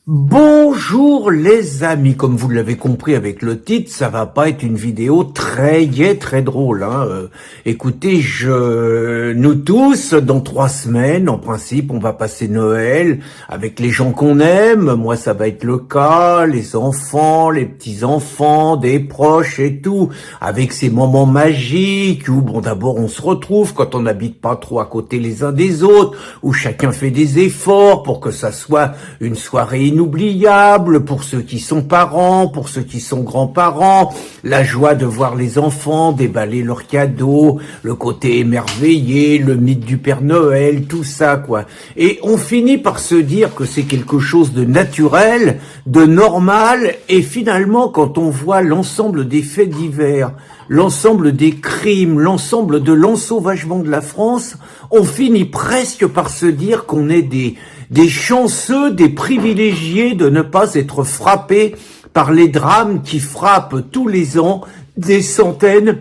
Bonjour les amis, comme vous l'avez compris avec le titre, ça va pas être une vidéo très gaie, très drôle. Écoutez, nous tous, dans 3 semaines, en principe, on va passer Noël avec les gens qu'on aime. Moi, ça va être le cas, les enfants, les petits-enfants, des proches et tout, avec ces moments magiques où, bon, d'abord, on se retrouve quand on n'habite pas trop à côté les uns des autres, où chacun fait des efforts pour que ça soit une soirée inoubliable pour ceux qui sont parents, pour ceux qui sont grands-parents, la joie de voir les enfants déballer leurs cadeaux, le côté émerveillé, le mythe du Père Noël, tout ça, quoi. Et on finit par se dire que c'est quelque chose de naturel, de normal, et finalement, quand on voit l'ensemble des faits divers, l'ensemble des crimes, l'ensemble de l'ensauvagement de la France, on finit presque par se dire qu'on est des chanceux, des privilégiés de ne pas être frappés par les drames qui frappent tous les ans des centaines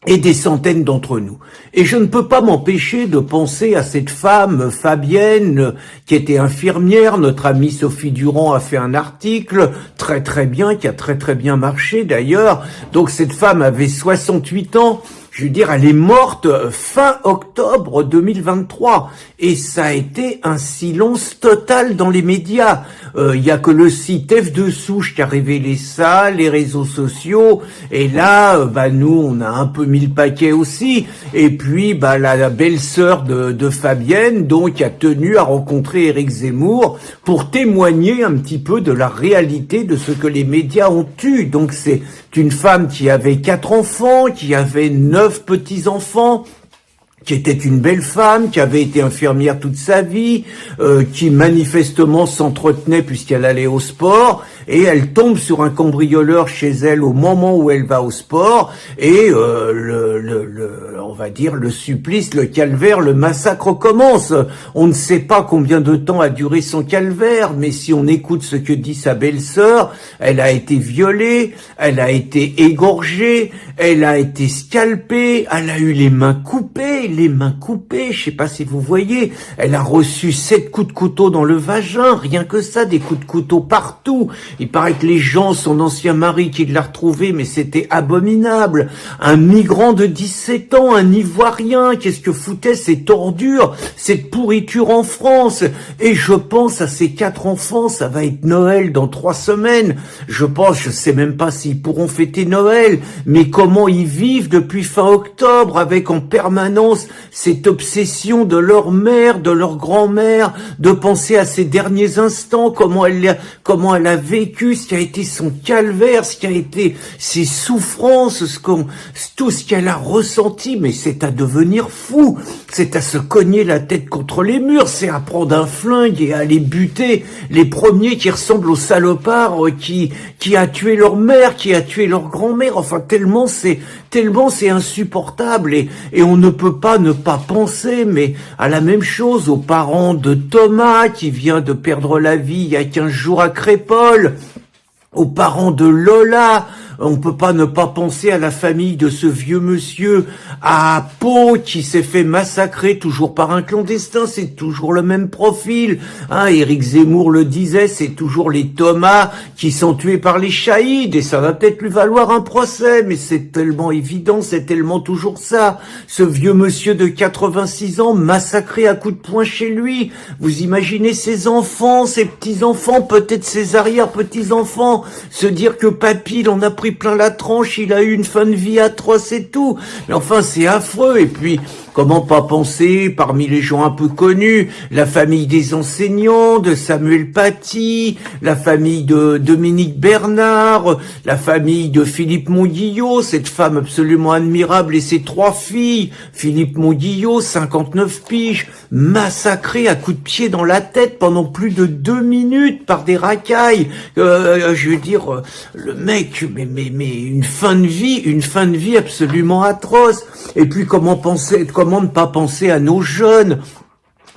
et des centaines d'entre nous. Et je ne peux pas m'empêcher de penser à cette femme, Fabienne, qui était infirmière. Notre amie Sophie Durand a fait un article très très bien, qui a très très bien marché d'ailleurs. Donc cette femme avait 68 ans. Je veux dire, elle est morte fin octobre 2023 et ça a été un silence total dans les médias. Il y a que le site F2 Souche qui a révélé ça, les réseaux sociaux, et là, nous, on a un peu mis le paquet aussi. Et puis, la belle-sœur de Fabienne, donc, a tenu à rencontrer Éric Zemmour pour témoigner un petit peu de la réalité de ce que les médias ont eu. Donc, c'est une femme qui avait 4 enfants, qui avait 9 petits-enfants, qui était une belle femme, qui avait été infirmière toute sa vie, qui manifestement s'entretenait puisqu'elle allait au sport, et elle tombe sur un cambrioleur chez elle au moment où elle va au sport, et on va dire le supplice, le calvaire, le massacre commence. On ne sait pas combien de temps a duré son calvaire, mais si on écoute ce que dit sa belle-sœur, elle a été violée, elle a été égorgée, elle a été scalpée, elle a eu les mains coupées, je sais pas si vous voyez, elle a reçu 7 coups de couteau dans le vagin, rien que ça, des coups de couteau partout. Il paraît que les gens, son ancien mari qui l'a retrouvé, mais c'était abominable. Un migrant de 17 ans, un Ivoirien, qu'est-ce que foutaient ces tordures, cette pourriture en France? Et je pense à ces 4 enfants, ça va être Noël dans 3 semaines. Je sais même pas s'ils pourront fêter Noël, mais comment ils vivent depuis fin octobre avec en permanence cette obsession de leur mère, de leur grand-mère, de penser à ses derniers instants, comment elle a vécu, ce qui a été son calvaire, ce qui a été ses souffrances, tout ce qu'elle a ressenti, mais c'est à devenir fou, c'est à se cogner la tête contre les murs, c'est à prendre un flingue et à aller buter les premiers qui ressemblent aux salopards qui a tué leur mère, qui a tué leur grand-mère, enfin tellement c'est insupportable et on ne peut pas ne pas penser, mais à la même chose aux parents de Thomas qui vient de perdre la vie il y a 15 jours à Crépol, aux parents de Lola. On peut pas ne pas penser à la famille de ce vieux monsieur à Pau qui s'est fait massacrer toujours par un clandestin. C'est toujours le même profil. Éric Zemmour le disait, c'est toujours les Thomas qui sont tués par les Chaïds et ça va peut-être lui valoir un procès, mais c'est tellement évident, c'est tellement toujours ça. Ce vieux monsieur de 86 ans massacré à coups de poing chez lui. Vous imaginez ses enfants, ses petits-enfants, peut-être ses arrière-petits-enfants, se dire que papy, il en a pris plein la tranche, il a eu une fin de vie atroce et tout. Mais enfin, c'est affreux. Et puis, comment pas penser, parmi les gens un peu connus, la famille des enseignants, de Samuel Paty, la famille de Dominique Bernard, la famille de Philippe Mondguillot, cette femme absolument admirable et ses 3 filles, Philippe Mondguillot, 59 piges, massacré à coups de pied dans la tête pendant plus de 2 minutes par des racailles. Je veux dire, le mec, mais une fin de vie absolument atroce. Et puis comment ne pas penser à nos jeunes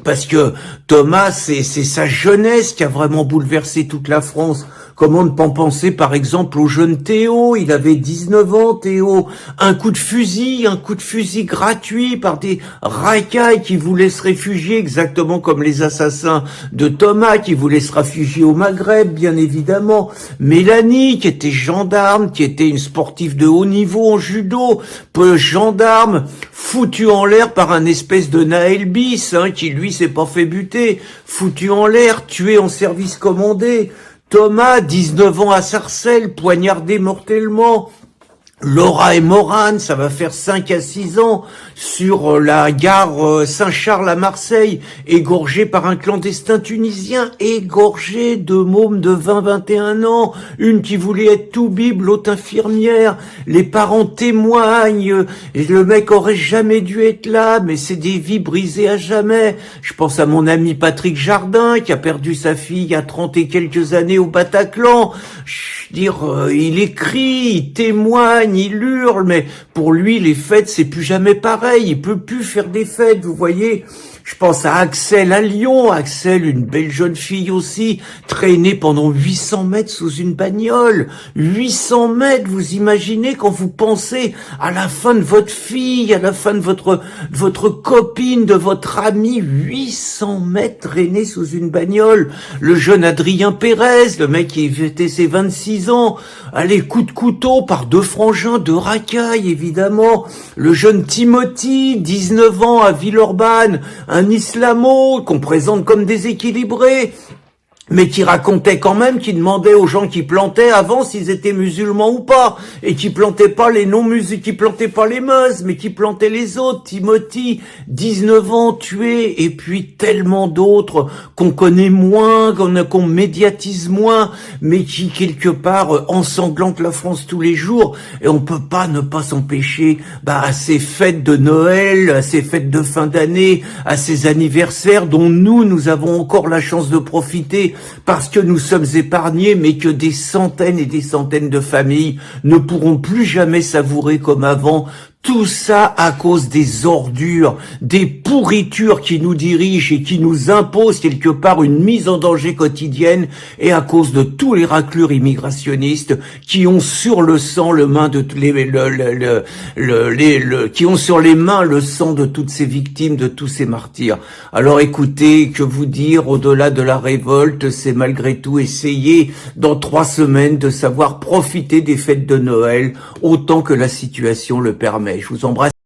Parce que Thomas, c'est sa jeunesse qui a vraiment bouleversé toute la France. Comment ne pas penser par exemple au jeune Théo, il avait 19 ans Théo, un coup de fusil gratuit par des racailles qui voulaient se réfugier exactement comme les assassins de Thomas qui voulaient se réfugier au Maghreb bien évidemment. Mélanie qui était gendarme, qui était une sportive de haut niveau en judo, gendarme, foutu en l'air par un espèce de Naël Bis, qui lui s'est pas fait buter, foutu en l'air, tué en service commandé. Thomas, 19 ans à Sarcelles, poignardé mortellement. Laura et Morane, ça va faire 5 à 6 ans, sur la gare Saint-Charles à Marseille, égorgé par un clandestin tunisien, égorgé de mômes de 20-21 ans, une qui voulait être tout bible, l'autre infirmière, les parents témoignent, et le mec aurait jamais dû être là, mais c'est des vies brisées à jamais. Je pense à mon ami Patrick Jardin, qui a perdu sa fille il y a 30 et quelques années au Bataclan. Je veux dire, il écrit, il témoigne, il hurle, mais pour lui, les fêtes, c'est plus jamais pareil. Il peut plus faire des fêtes, vous voyez. Je pense à Axel à Lyon. Axel, une belle jeune fille aussi, traînée pendant 800 mètres sous une bagnole. 800 mètres, vous imaginez quand vous pensez à la fin de votre fille, à la fin de votre copine, de votre ami, 800 mètres traînés sous une bagnole. Le jeune Adrien Pérez, le mec qui fêtait ses 26 ans, allez, coup de couteau par 2 frangins, 2 racailles, évidemment. Le jeune Timothy, 19 ans à Villeurbanne, un islamo qu'on présente comme déséquilibré, mais qui racontait quand même, qui demandait aux gens qui plantaient avant s'ils étaient musulmans ou pas, et qui plantaient pas les non-musulmans, qui plantaient pas les meuse, mais qui plantaient les autres. Timothy, 19 ans, tué, et puis tellement d'autres qu'on connaît moins, qu'on médiatise moins, mais qui quelque part ensanglantent la France tous les jours, et on peut pas ne pas s'empêcher, à ces fêtes de Noël, à ces fêtes de fin d'année, à ces anniversaires dont nous avons encore la chance de profiter, parce que nous sommes épargnés, mais que des centaines et des centaines de familles ne pourront plus jamais savourer comme avant. Tout ça à cause des ordures, des pourritures qui nous dirigent et qui nous imposent quelque part une mise en danger quotidienne, et à cause de tous les raclures immigrationnistes qui ont sur le sang qui ont sur les mains le sang de toutes ces victimes, de tous ces martyrs. Alors écoutez, que vous dire au-delà de la révolte, c'est malgré tout essayer dans 3 semaines de savoir profiter des fêtes de Noël autant que la situation le permet. Je vous embrasse.